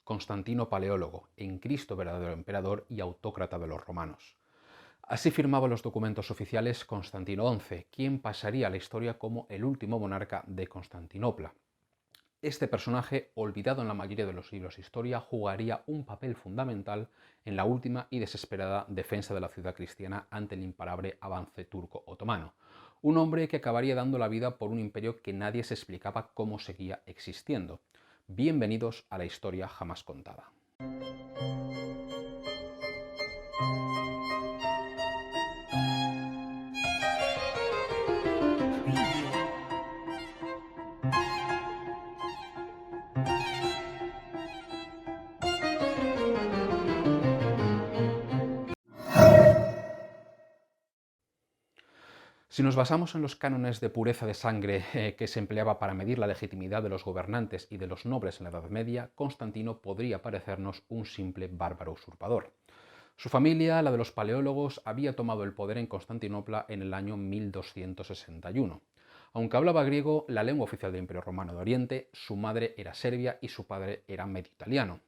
Constantino Paleólogo, en Cristo verdadero emperador y autócrata de los romanos. Así firmaba los documentos oficiales Constantino XI, quien pasaría a la historia como el último monarca de Constantinopla. Este personaje, olvidado en la mayoría de los libros de historia, jugaría un papel fundamental en la última y desesperada defensa de la ciudad cristiana ante el imparable avance turco-otomano. Un hombre que acabaría dando la vida por un imperio que nadie se explicaba cómo seguía existiendo. Bienvenidos a la historia jamás contada. Si nos basamos en los cánones de pureza de sangre que se empleaba para medir la legitimidad de los gobernantes y de los nobles en la Edad Media, Constantino podría parecernos un simple bárbaro usurpador. Su familia, la de los paleólogos, había tomado el poder en Constantinopla en el año 1261. Aunque hablaba griego, la lengua oficial del Imperio Romano de Oriente, su madre era serbia y su padre era medio italiano.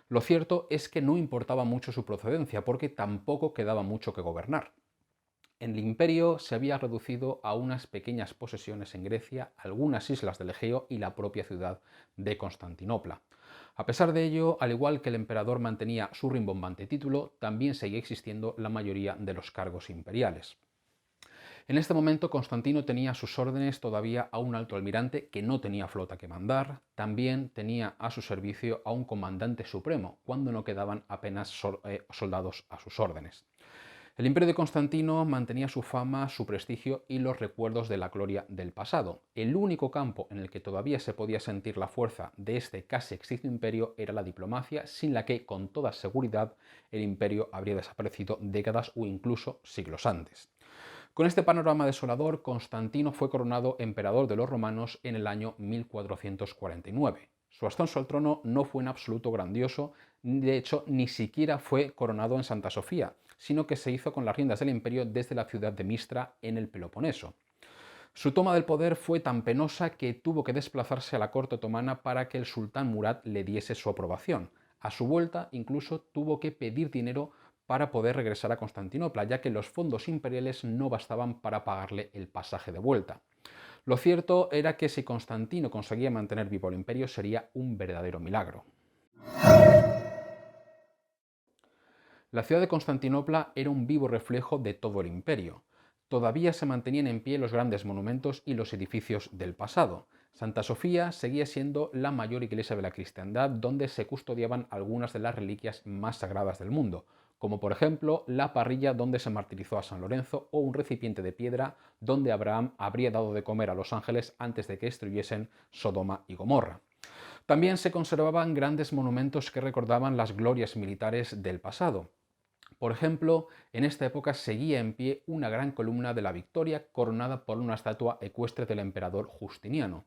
Lo cierto es que no importaba mucho su procedencia porque tampoco quedaba mucho que gobernar. El imperio se había reducido a unas pequeñas posesiones en Grecia, algunas islas del Egeo y la propia ciudad de Constantinopla. A pesar de ello, al igual que el emperador mantenía su rimbombante título, también seguía existiendo la mayoría de los cargos imperiales. En este momento Constantino tenía a sus órdenes todavía a un alto almirante que no tenía flota que mandar, también tenía a su servicio a un comandante supremo, cuando no quedaban apenas soldados a sus órdenes. El imperio de Constantino mantenía su fama, su prestigio y los recuerdos de la gloria del pasado. El único campo en el que todavía se podía sentir la fuerza de este casi extinto imperio era la diplomacia, sin la que, con toda seguridad, el imperio habría desaparecido décadas o incluso siglos antes. Con este panorama desolador, Constantino fue coronado emperador de los romanos en el año 1449. Su ascenso al trono no fue en absoluto grandioso, de hecho ni siquiera fue coronado en Santa Sofía, sino que se hizo con las riendas del imperio desde la ciudad de Mistra en el Peloponeso. Su toma del poder fue tan penosa que tuvo que desplazarse a la corte otomana para que el sultán Murad le diese su aprobación. A su vuelta incluso tuvo que pedir dinero para poder regresar a Constantinopla, ya que los fondos imperiales no bastaban para pagarle el pasaje de vuelta. Lo cierto era que si Constantino conseguía mantener vivo el imperio sería un verdadero milagro. La ciudad de Constantinopla era un vivo reflejo de todo el imperio. Todavía se mantenían en pie los grandes monumentos y los edificios del pasado. Santa Sofía seguía siendo la mayor iglesia de la cristiandad, donde se custodiaban algunas de las reliquias más sagradas del mundo, como por ejemplo la parrilla donde se martirizó a San Lorenzo o un recipiente de piedra donde Abraham habría dado de comer a los ángeles antes de que destruyesen Sodoma y Gomorra. También se conservaban grandes monumentos que recordaban las glorias militares del pasado. Por ejemplo, en esta época seguía en pie una gran columna de la Victoria coronada por una estatua ecuestre del emperador Justiniano.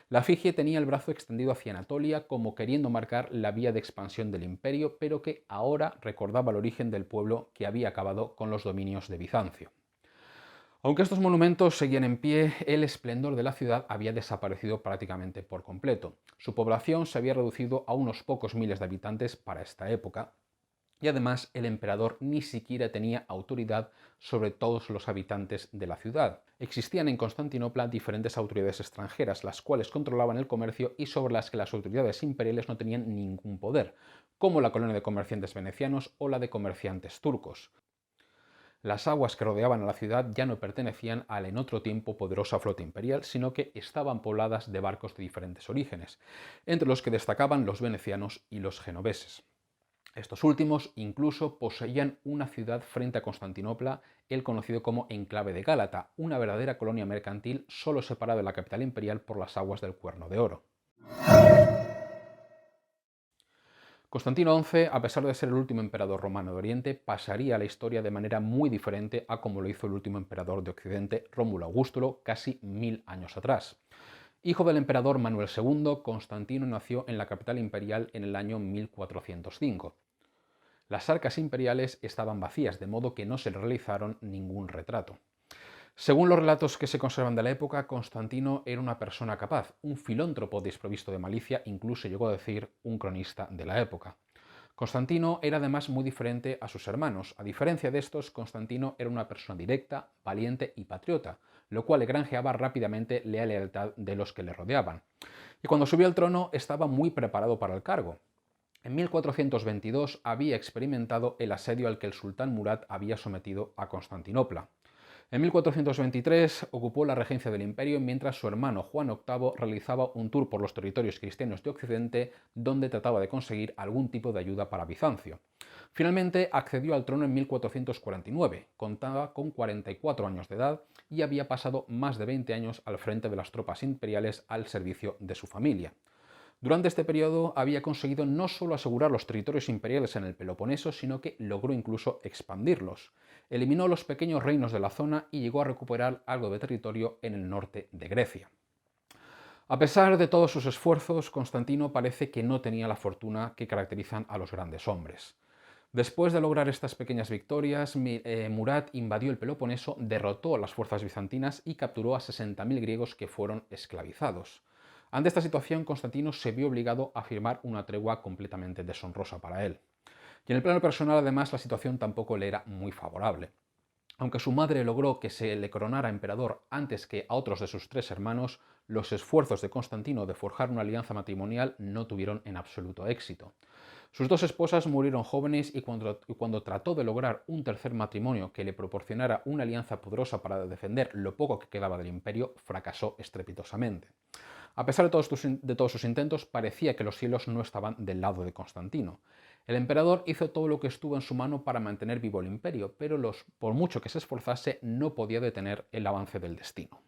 La efigie tenía el brazo extendido hacia Anatolia como queriendo marcar la vía de expansión del imperio, pero que ahora recordaba el origen del pueblo que había acabado con los dominios de Bizancio. Aunque estos monumentos seguían en pie, el esplendor de la ciudad había desaparecido prácticamente por completo. Su población se había reducido a unos pocos miles de habitantes para esta época, y además el emperador ni siquiera tenía autoridad sobre todos los habitantes de la ciudad. Existían en Constantinopla diferentes autoridades extranjeras, las cuales controlaban el comercio y sobre las que las autoridades imperiales no tenían ningún poder, como la colonia de comerciantes venecianos o la de comerciantes turcos. Las aguas que rodeaban a la ciudad ya no pertenecían a la en otro tiempo poderosa flota imperial, sino que estaban pobladas de barcos de diferentes orígenes, entre los que destacaban los venecianos y los genoveses. Estos últimos incluso poseían una ciudad frente a Constantinopla, el conocido como Enclave de Gálata, una verdadera colonia mercantil solo separada de la capital imperial por las aguas del Cuerno de Oro. Constantino XI, a pesar de ser el último emperador romano de Oriente, pasaría a la historia de manera muy diferente a como lo hizo el último emperador de Occidente, Rómulo Augustulo, casi 1000 años atrás. Hijo del emperador Manuel II, Constantino nació en la capital imperial en el año 1405. Las arcas imperiales estaban vacías, de modo que no se le realizaron ningún retrato. Según los relatos que se conservan de la época, Constantino era una persona capaz, un filántropo desprovisto de malicia, incluso llegó a decir un cronista de la época. Constantino era además muy diferente a sus hermanos. A diferencia de estos, Constantino era una persona directa, valiente y patriota, lo cual le granjeaba rápidamente la lealtad de los que le rodeaban. Y cuando subió al trono estaba muy preparado para el cargo. En 1422 había experimentado el asedio al que el sultán Murad había sometido a Constantinopla. En 1423 ocupó la regencia del imperio mientras su hermano Juan VIII realizaba un tour por los territorios cristianos de Occidente donde trataba de conseguir algún tipo de ayuda para Bizancio. Finalmente accedió al trono en 1449, contaba con 44 años de edad y había pasado más de 20 años al frente de las tropas imperiales al servicio de su familia. Durante este periodo había conseguido no solo asegurar los territorios imperiales en el Peloponeso, sino que logró incluso expandirlos. Eliminó los pequeños reinos de la zona y llegó a recuperar algo de territorio en el norte de Grecia. A pesar de todos sus esfuerzos, Constantino parece que no tenía la fortuna que caracterizan a los grandes hombres. Después de lograr estas pequeñas victorias, Murad invadió el Peloponeso, derrotó a las fuerzas bizantinas y capturó a 60.000 griegos que fueron esclavizados. Ante esta situación, Constantino se vio obligado a firmar una tregua completamente deshonrosa para él. Y en el plano personal, además, la situación tampoco le era muy favorable. Aunque su madre logró que se le coronara emperador antes que a otros de sus tres hermanos, los esfuerzos de Constantino de forjar una alianza matrimonial no tuvieron en absoluto éxito. Sus dos esposas murieron jóvenes y cuando trató de lograr un tercer matrimonio que le proporcionara una alianza poderosa para defender lo poco que quedaba del imperio, fracasó estrepitosamente. A pesar de todos sus intentos, parecía que los cielos no estaban del lado de Constantino. El emperador hizo todo lo que estuvo en su mano para mantener vivo el imperio, pero por mucho que se esforzase, no podía detener el avance del destino.